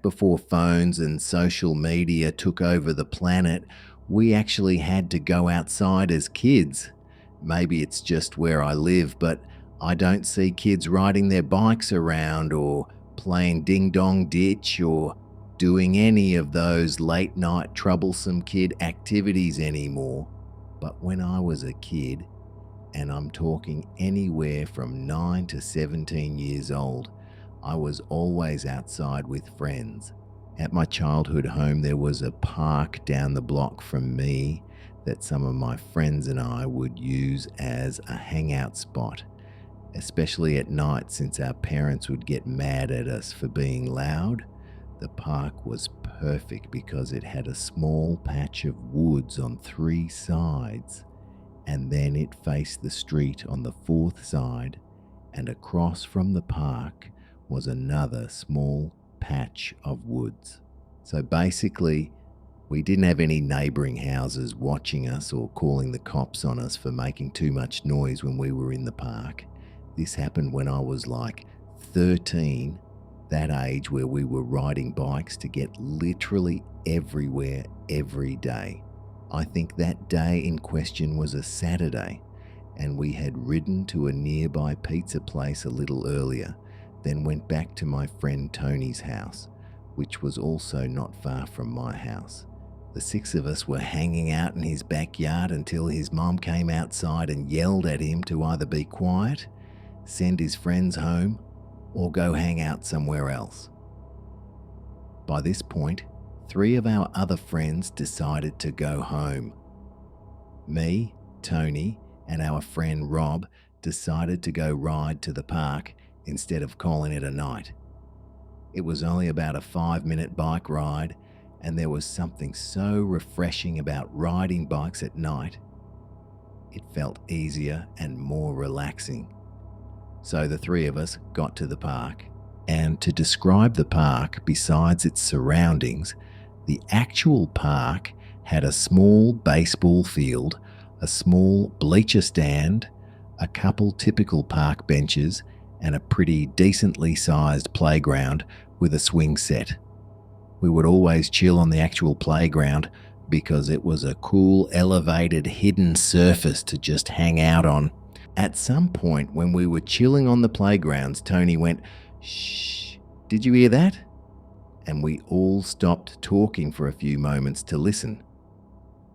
back before phones and social media took over the planet, we actually had to go outside as kids. Maybe it's just where I live, but I don't see kids riding their bikes around or playing ding dong ditch or doing any of those late night troublesome kid activities anymore. But when I was a kid, and I'm talking anywhere from 9 to 17 years old, I was always outside with friends. At my childhood home, there was a park down the block from me that some of my friends and I would use as a hangout spot, especially at night since our parents would get mad at us for being loud. The park was perfect because it had a small patch of woods on 3 sides, and then it faced the street on the 4th side, and across from the park was another small patch of woods. So basically, we didn't have any neighbouring houses watching us or calling the cops on us for making too much noise when we were in the park. This happened when I was like 13, that age where we were riding bikes to get literally everywhere every day. I think that day in question was a Saturday, and we had ridden to a nearby pizza place a little earlier, then went back to my friend Tony's house, which was also not far from my house. The 6 of us were hanging out in his backyard until his mom came outside and yelled at him to either be quiet, send his friends home, or go hang out somewhere else. By this point, 3 of our other friends decided to go home. Me, Tony, and our friend Rob decided to go ride to the park instead of calling it a night. It was only about a 5-minute bike ride, and there was something so refreshing about riding bikes at night. It felt easier and more relaxing. So the 3 of us got to the park, and to describe the park besides its surroundings, the actual park had a small baseball field, a small bleacher stand, a couple typical park benches, and a pretty decently sized playground with a swing set. We would always chill on the actual playground because it was a cool, elevated, hidden surface to just hang out on. At some point when we were chilling on the playgrounds, Tony went, "Shh, did you hear that?" And we all stopped talking for a few moments to listen.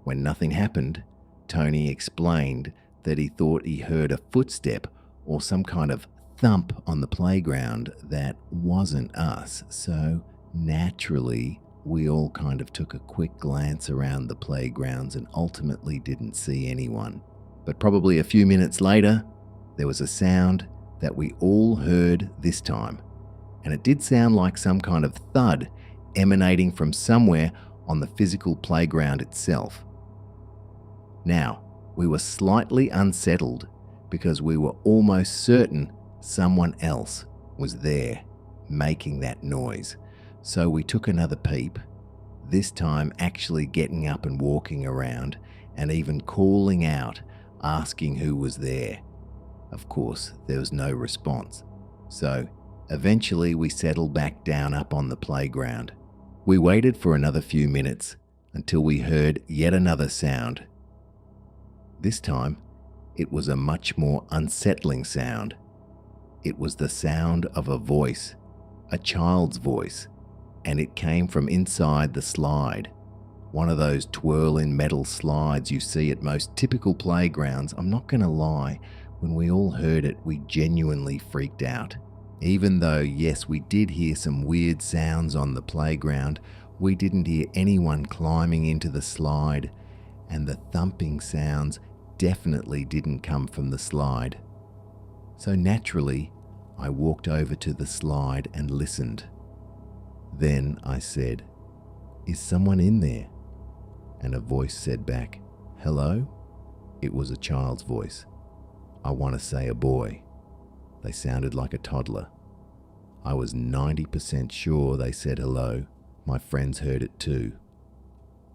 When nothing happened, Tony explained that he thought he heard a footstep or some kind of thump on the playground that wasn't us, so naturally we all kind of took a quick glance around the playgrounds and ultimately didn't see anyone. But probably a few minutes later, there was a sound that we all heard this time, and it did sound like some kind of thud emanating from somewhere on the physical playground itself. Now, we were slightly unsettled because we were almost certain someone else was there making that noise. So we took another peep, this time actually getting up and walking around and even calling out, asking who was there. Of course, there was no response. So eventually we settled back down up on the playground. We waited for another few minutes until we heard yet another sound. This time, it was a much more unsettling sound. It was the sound of a voice, a child's voice, and it came from inside the slide. One of those twirling metal slides you see at most typical playgrounds. I'm not going to lie, when we all heard it, we genuinely freaked out. Even though, yes, we did hear some weird sounds on the playground, we didn't hear anyone climbing into the slide, and the thumping sounds definitely didn't come from the slide. So naturally, I walked over to the slide and listened. Then I said, "Is someone in there?" And a voice said back, "Hello?" It was a child's voice. I want to say a boy. They sounded like a toddler. I was 90% sure they said hello. My friends heard it too.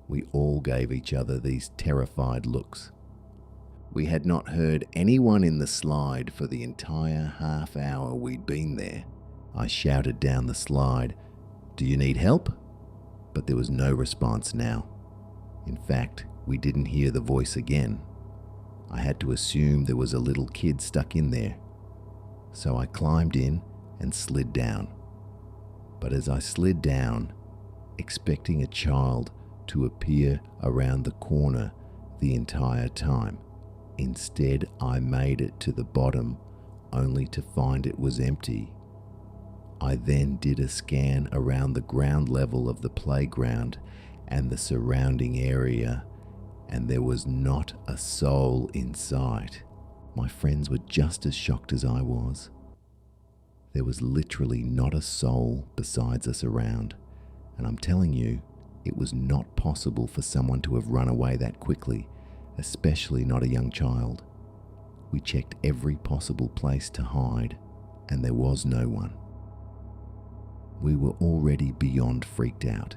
We all gave each other these terrified looks. We had not heard anyone in the slide for the entire half hour we'd been there. I shouted down the slide, "Do you need help?" But there was no response now. In fact, we didn't hear the voice again. I had to assume there was a little kid stuck in there. So I climbed in and slid down. But as I slid down, expecting a child to appear around the corner the entire time, instead I made it to the bottom only to find it was empty. I then did a scan around the ground level of the playground and the surrounding area, and there was not a soul in sight. My friends were just as shocked as I was. There was literally not a soul besides us around, and I'm telling you, it was not possible for someone to have run away that quickly, especially not a young child. We checked every possible place to hide, and there was no one. We were already beyond freaked out,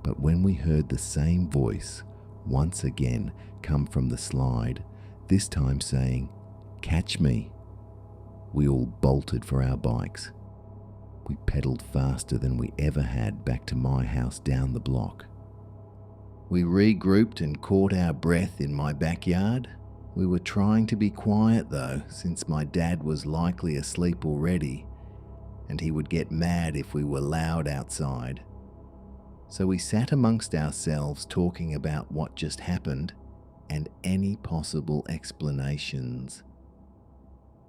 but when we heard the same voice once again come from the slide, this time saying, "Catch me," we all bolted for our bikes. We pedaled faster than we ever had back to my house down the block. We regrouped and caught our breath in my backyard. We were trying to be quiet though, since my dad was likely asleep already, and he would get mad if we were loud outside. So we sat amongst ourselves talking about what just happened and any possible explanations.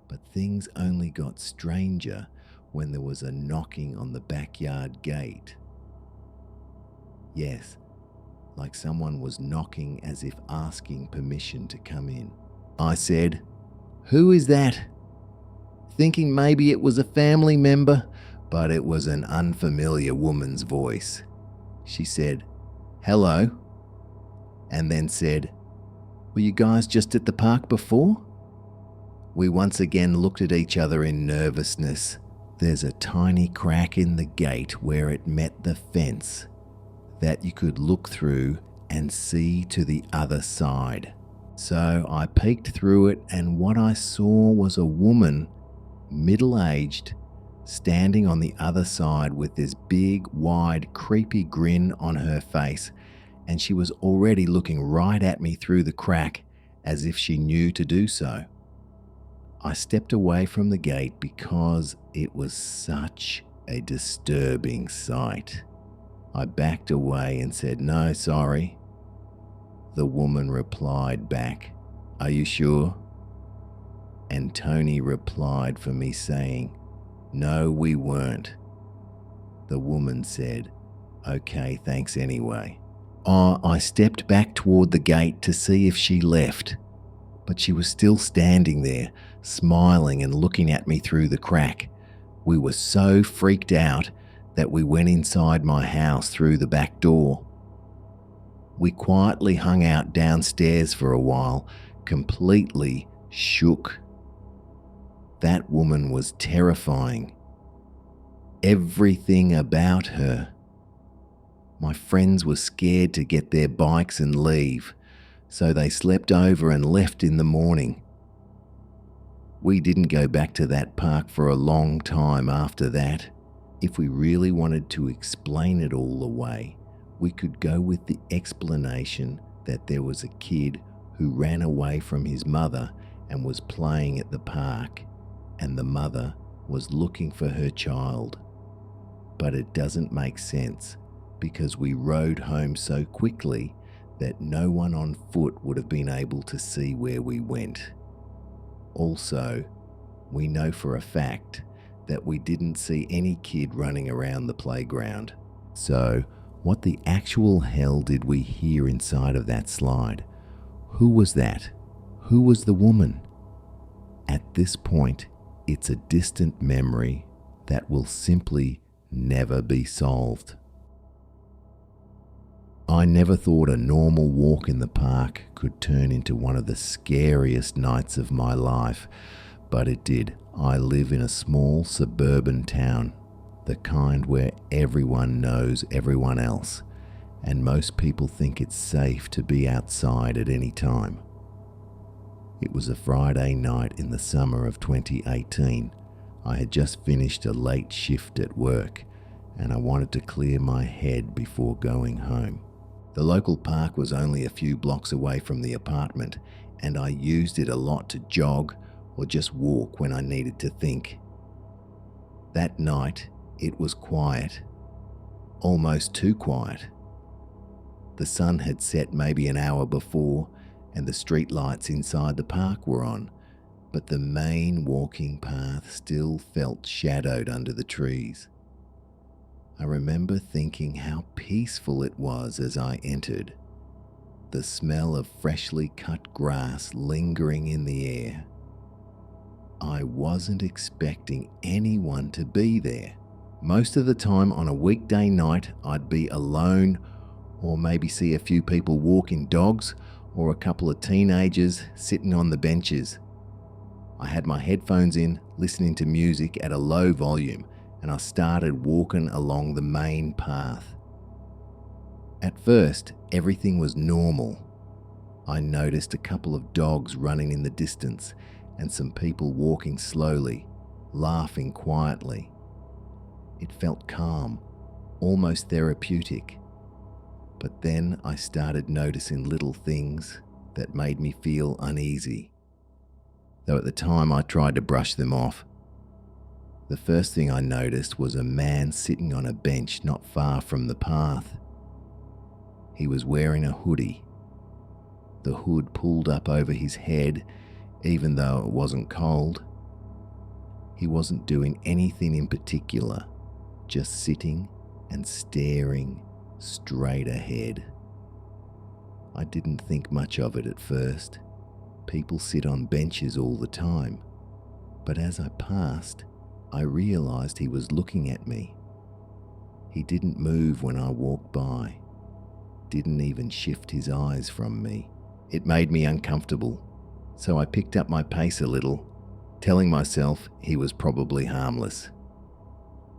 But things only got stranger when there was a knocking on the backyard gate. Yes, like someone was knocking as if asking permission to come in. I said, "Who is that?" Thinking maybe it was a family member, but it was an unfamiliar woman's voice. She said, "Hello," and then said, "Were you guys just at the park before?" We once again looked at each other in nervousness. There's a tiny crack in the gate where it met the fence that you could look through and see to the other side. So I peeked through it, and what I saw was a woman, middle-aged, standing on the other side with this big, wide, creepy grin on her face, and she was already looking right at me through the crack as if she knew to do so. I stepped away from the gate because it was such a disturbing sight. I backed away and said, "No, sorry." The woman replied back, "Are you sure?" And Tony replied for me saying, "No, we weren't." The woman said, "Okay, thanks anyway." I stepped back toward the gate to see if she left, but she was still standing there, smiling and looking at me through the crack. We were so freaked out that we went inside my house through the back door. We quietly hung out downstairs for a while, completely shook. That woman was terrifying. Everything about her. My friends were scared to get their bikes and leave, so they slept over and left in the morning. We didn't go back to that park for a long time after that. If we really wanted to explain it all away, we could go with the explanation that there was a kid who ran away from his mother and was playing at the park, and the mother was looking for her child. But it doesn't make sense because we rode home so quickly that no one on foot would have been able to see where we went. Also, we know for a fact that we didn't see any kid running around the playground. So, what the actual hell did we hear inside of that slide? Who was that? Who was the woman? At this point, it's a distant memory that will simply never be solved. I never thought a normal walk in the park could turn into one of the scariest nights of my life, but it did. I live in a small suburban town, the kind where everyone knows everyone else, and most people think it's safe to be outside at any time. It was a Friday night in the summer of 2018. I had just finished a late shift at work, and I wanted to clear my head before going home. The local park was only a few blocks away from the apartment, and I used it a lot to jog or just walk when I needed to think. That night, it was quiet, almost too quiet. The sun had set maybe an hour before, and the street lights inside the park were on, but the main walking path still felt shadowed under the trees. I remember thinking how peaceful it was as I entered, the smell of freshly cut grass lingering in the air. I wasn't expecting anyone to be there. Most of the time on a weekday night, I'd be alone or maybe see a few people walking dogs or a couple of teenagers sitting on the benches. I had my headphones in, listening to music at a low volume, and I started walking along the main path. At first, everything was normal. I noticed a couple of dogs running in the distance and some people walking slowly, laughing quietly. It felt calm, almost therapeutic. But then I started noticing little things that made me feel uneasy, though at the time I tried to brush them off. The first thing I noticed was a man sitting on a bench not far from the path. He was wearing a hoodie, the hood pulled up over his head even though it wasn't cold. He wasn't doing anything in particular, just sitting and staring straight ahead. I didn't think much of it at first. People sit on benches all the time, but as I passed, I realized he was looking at me. He didn't move when I walked by, didn't even shift his eyes from me. It made me uncomfortable, so I picked up my pace a little, telling myself he was probably harmless.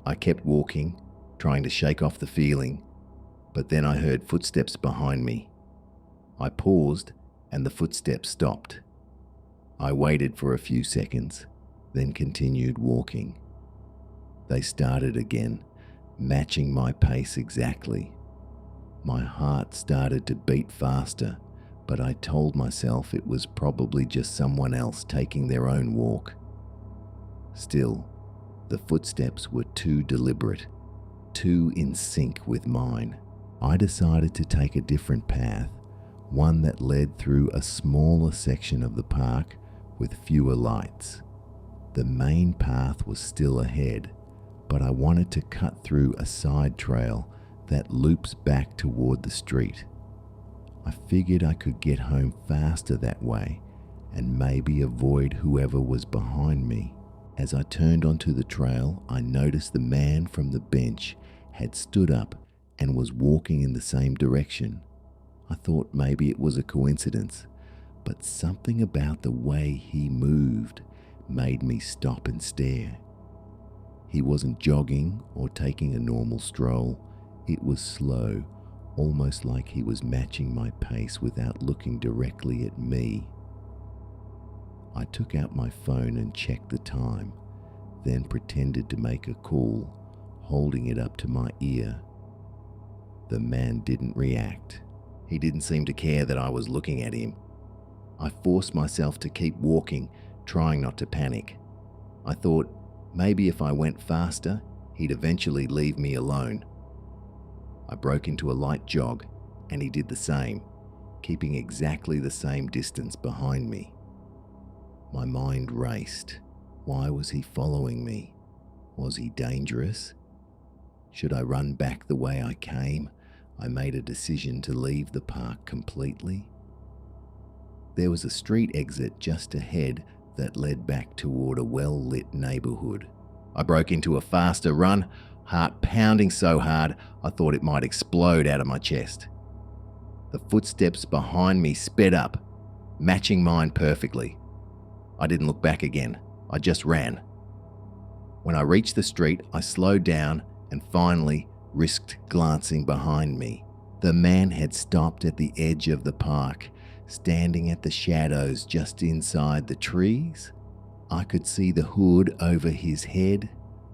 I kept walking, trying to shake off the feeling, but then I heard footsteps behind me. I paused and the footsteps stopped. I waited for a few seconds, then continued walking. They started again, matching my pace exactly. My heart started to beat faster, but I told myself it was probably just someone else taking their own walk. Still, the footsteps were too deliberate, too in sync with mine. I decided to take a different path, one that led through a smaller section of the park with fewer lights. The main path was still ahead, but I wanted to cut through a side trail that loops back toward the street. I figured I could get home faster that way and maybe avoid whoever was behind me. As I turned onto the trail, I noticed the man from the bench had stood up and was walking in the same direction. I thought maybe it was a coincidence, but something about the way he moved made me stop and stare. He wasn't jogging or taking a normal stroll. It was slow, almost like he was matching my pace without looking directly at me. I took out my phone and checked the time, then pretended to make a call, holding it up to my ear. The man didn't react. He didn't seem to care that I was looking at him. I forced myself to keep walking, trying not to panic. I thought maybe if I went faster, he'd eventually leave me alone. I broke into a light jog, and he did the same, keeping exactly the same distance behind me. My mind raced. Why was he following me? Was he dangerous? Should I run back the way I came? I made a decision to leave the park completely. There was a street exit just ahead that led back toward a well-lit neighborhood. I broke into a faster run, heart pounding so hard I thought it might explode out of my chest. The footsteps behind me sped up, matching mine perfectly. I didn't look back again. I just ran. When I reached the street, I slowed down and finally risked glancing behind me. The man had stopped at the edge of the park, standing at the shadows just inside the trees. I could see the hood over his head,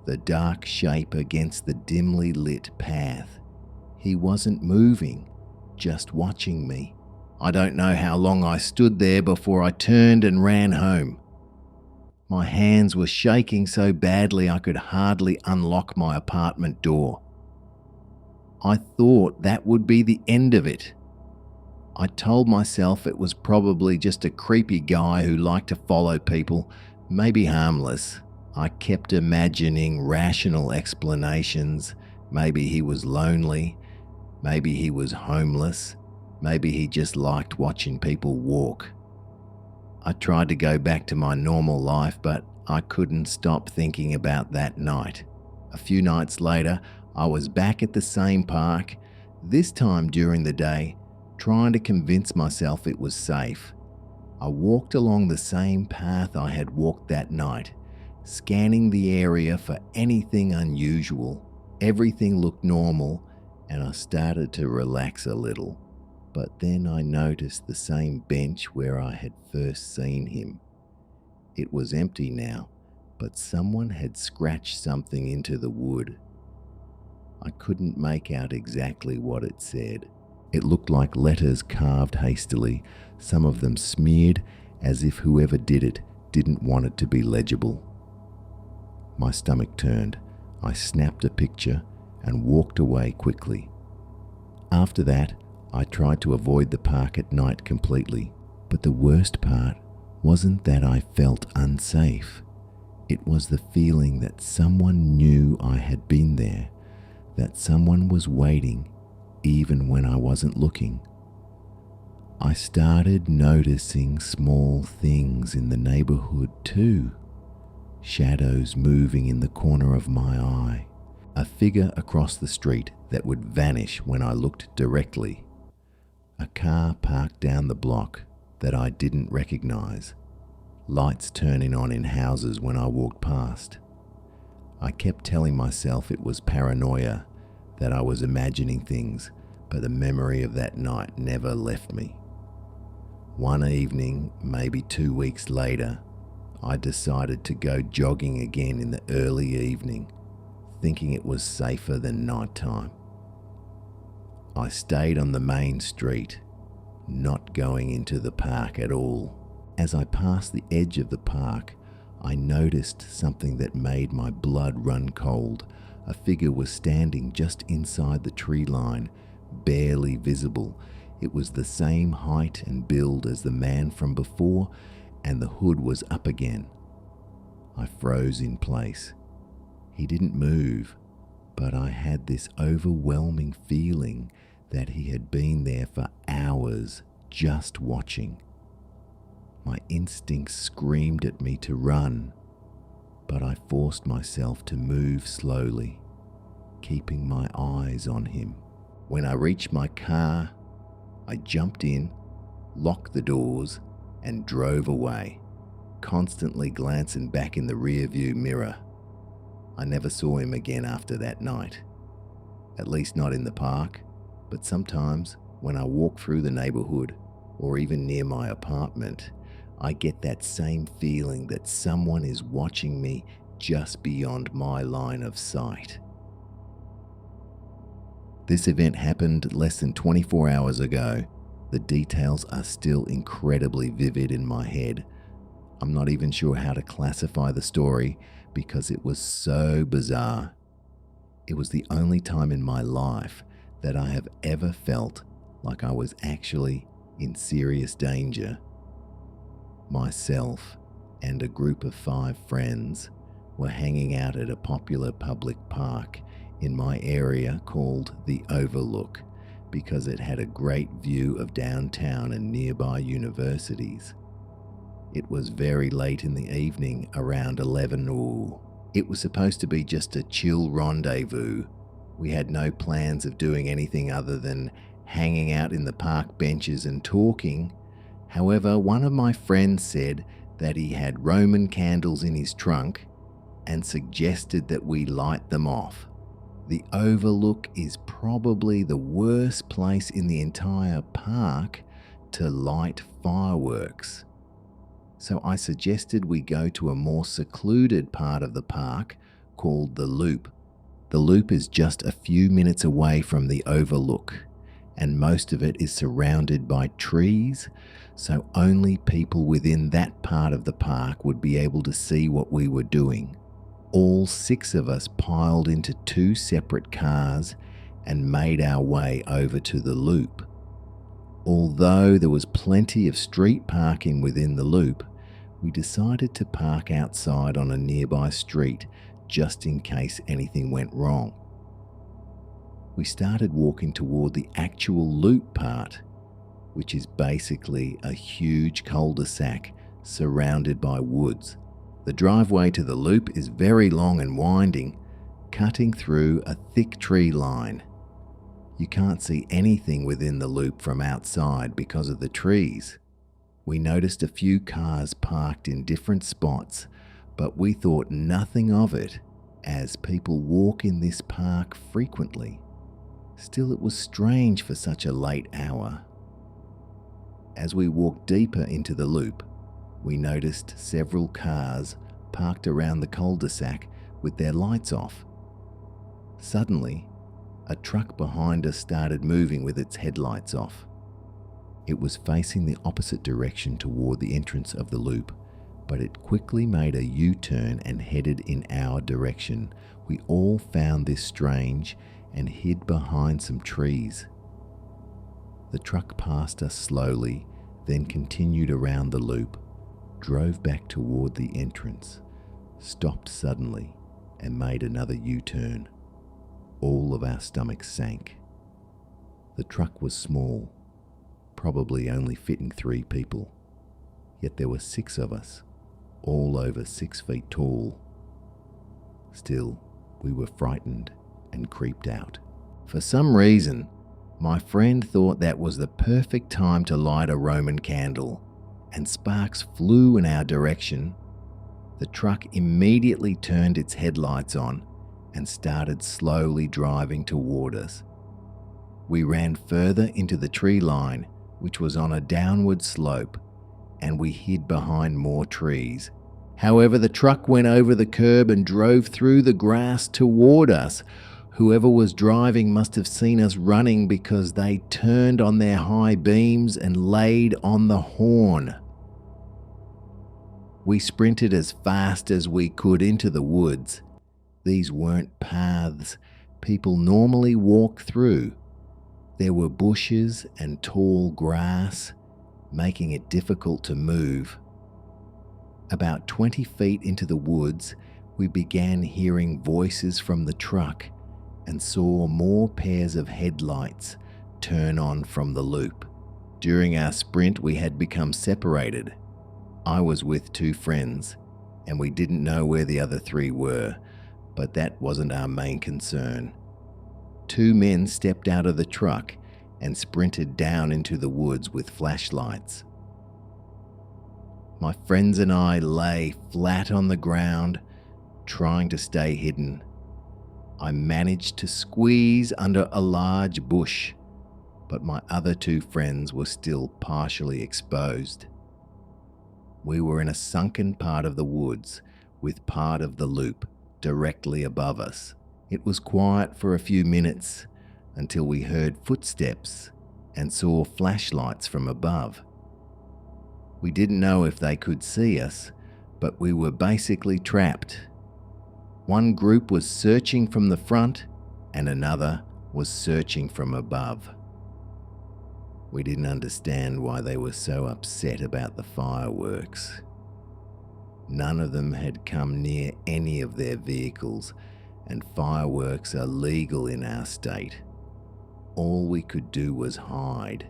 the dark shape against the dimly lit path. He wasn't moving, just watching me. I don't know how long I stood there before I turned and ran home. My hands were shaking so badly I could hardly unlock my apartment door. I thought that would be the end of it. I told myself it was probably just a creepy guy who liked to follow people, maybe harmless. I kept imagining rational explanations. Maybe he was lonely. Maybe he was homeless. Maybe he just liked watching people walk. I tried to go back to my normal life, but I couldn't stop thinking about that night. A few nights later, I was back at the same park, this time during the day, trying to convince myself it was safe. I walked along the same path I had walked that night, scanning the area for anything unusual. Everything looked normal, and I started to relax a little. But then I noticed the same bench where I had first seen him. It was empty now, but someone had scratched something into the wood. I couldn't make out exactly what it said. It looked like letters carved hastily, some of them smeared as if whoever did it didn't want it to be legible. My stomach turned. I snapped a picture and walked away quickly. After that, I tried to avoid the park at night completely, but the worst part wasn't that I felt unsafe. It was the feeling that someone knew I had been there, that someone was waiting even when I wasn't looking. I started noticing small things in the neighborhood too. Shadows moving in the corner of my eye, a figure across the street that would vanish when I looked directly. A car parked down the block that I didn't recognize. Lights turning on in houses when I walked past. I kept telling myself it was paranoia, that I was imagining things, but the memory of that night never left me. One evening, maybe 2 weeks later, I decided to go jogging again in the early evening, thinking it was safer than nighttime. I stayed on the main street, not going into the park at all. As I passed the edge of the park, I noticed something that made my blood run cold. A figure was standing just inside the tree line, barely visible. It was the same height and build as the man from before, and the hood was up again. I froze in place. He didn't move, but I had this overwhelming feeling that he had been there for hours just watching. My instincts screamed at me to run, but I forced myself to move slowly, keeping my eyes on him. When I reached my car, I jumped in, locked the doors, and drove away, constantly glancing back in the rearview mirror. I never saw him again after that night, at least not in the park. But sometimes, when I walk through the neighborhood, or even near my apartment, I get that same feeling that someone is watching me just beyond my line of sight. This event happened less than 24 hours ago. The details are still incredibly vivid in my head. I'm not even sure how to classify the story because it was so bizarre. It was the only time in my life that I have ever felt like I was actually in serious danger. Myself and a group of 5 friends were hanging out at a popular public park in my area called the Overlook because it had a great view of downtown and nearby universities. It was very late in the evening, around 11 or it was supposed to be just a chill rendezvous. We had no plans of doing anything other than hanging out in the park benches and talking. However, one of my friends said that he had Roman candles in his trunk and suggested that we light them off. The Overlook is probably the worst place in the entire park to light fireworks. So I suggested we go to a more secluded part of the park called the Loop. The Loop is just a few minutes away from the overlook, and most of it is surrounded by trees, so only people within that part of the park would be able to see what we were doing. All 6 of us piled into 2 separate cars and made our way over to the Loop. Although there was plenty of street parking within the Loop, we decided to park outside on a nearby street just in case anything went wrong. We started walking toward the actual Loop part, which is basically a huge cul-de-sac surrounded by woods. The driveway to the Loop is very long and winding, cutting through a thick tree line. You can't see anything within the Loop from outside because of the trees. We noticed a few cars parked in different spots, but we thought nothing of it as people walk in this park frequently. Still, it was strange for such a late hour. As we walked deeper into the Loop, we noticed several cars parked around the cul-de-sac with their lights off. Suddenly, a truck behind us started moving with its headlights off. It was facing the opposite direction toward the entrance of the Loop, but it quickly made a U-turn and headed in our direction. We all found this strange and hid behind some trees. The truck passed us slowly, then continued around the Loop, drove back toward the entrance, stopped suddenly, and made another U-turn. All of our stomachs sank. The truck was small, probably only fitting 3 people, yet there were 6 of us, all over 6 feet tall. Still, we were frightened and creeped out. For some reason, my friend thought that was the perfect time to light a Roman candle, and sparks flew in our direction. The truck immediately turned its headlights on and started slowly driving toward us. We ran further into the tree line, which was on a downward slope, and we hid behind more trees. However, the truck went over the curb and drove through the grass toward us. Whoever was driving must have seen us running because they turned on their high beams and laid on the horn. We sprinted as fast as we could into the woods. These weren't paths people normally walk through. There were bushes and tall grass, making it difficult to move. About 20 feet into the woods, we began hearing voices from the truck and saw more pairs of headlights turn on from the Loop. During our sprint, we had become separated. I was with 2 friends, and we didn't know where the other 3 were, but that wasn't our main concern. 2 men stepped out of the truck and sprinted down into the woods with flashlights. My friends and I lay flat on the ground, trying to stay hidden. I managed to squeeze under a large bush, but my other 2 friends were still partially exposed. We were in a sunken part of the woods, with part of the Loop directly above us. It was quiet for a few minutes until we heard footsteps and saw flashlights from above. We didn't know if they could see us, but we were basically trapped. One group was searching from the front and another was searching from above. We didn't understand why they were so upset about the fireworks. None of them had come near any of their vehicles, and fireworks are legal in our state. All we could do was hide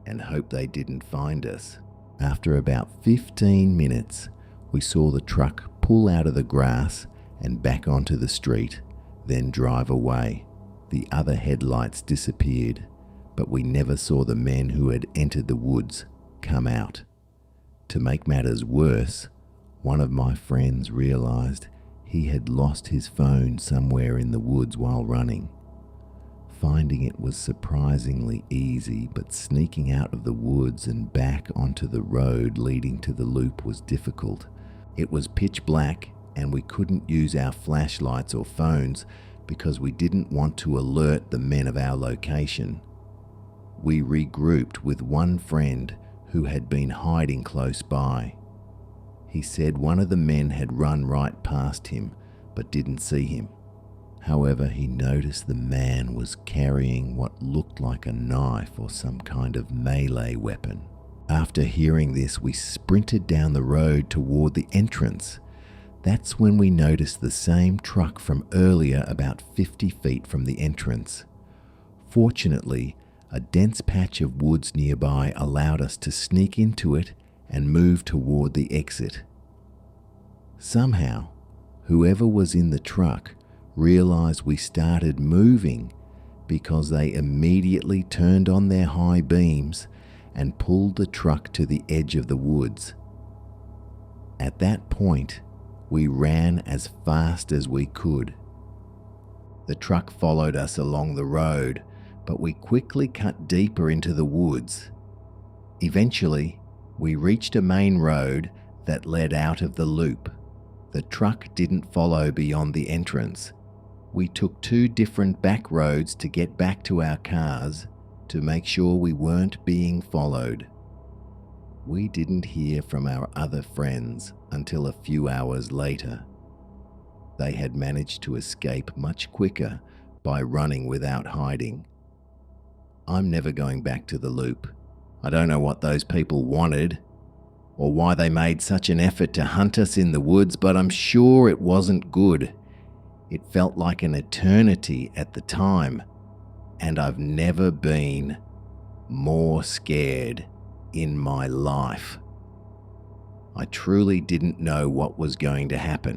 and hope they didn't find us. After about 15 minutes, we saw the truck pull out of the grass and back onto the street, then drive away. The other headlights disappeared, but we never saw the men who had entered the woods come out. To make matters worse, one of my friends realized he had lost his phone somewhere in the woods while running. Finding it was surprisingly easy, but sneaking out of the woods and back onto the road leading to the Loop was difficult. It was pitch black and we couldn't use our flashlights or phones because we didn't want to alert the men of our location. We regrouped with one friend who had been hiding close by. He said one of the men had run right past him but didn't see him. However, he noticed the man was carrying what looked like a knife or some kind of melee weapon. After hearing this, we sprinted down the road toward the entrance. That's when we noticed the same truck from earlier about 50 feet from the entrance. Fortunately, a dense patch of woods nearby allowed us to sneak into it and move toward the exit. Somehow, whoever was in the truck realized we started moving because they immediately turned on their high beams and pulled the truck to the edge of the woods. At that point, we ran as fast as we could. The truck followed us along the road, but we quickly cut deeper into the woods. Eventually, we reached a main road that led out of the loop. The truck didn't follow beyond the entrance. We took 2 different back roads to get back to our cars to make sure we weren't being followed. We didn't hear from our other friends until a few hours later. They had managed to escape much quicker by running without hiding. I'm never going back to the loop. I don't know what those people wanted or why they made such an effort to hunt us in the woods, but I'm sure it wasn't good. It felt like an eternity at the time, and I've never been more scared in my life. I truly didn't know what was going to happen.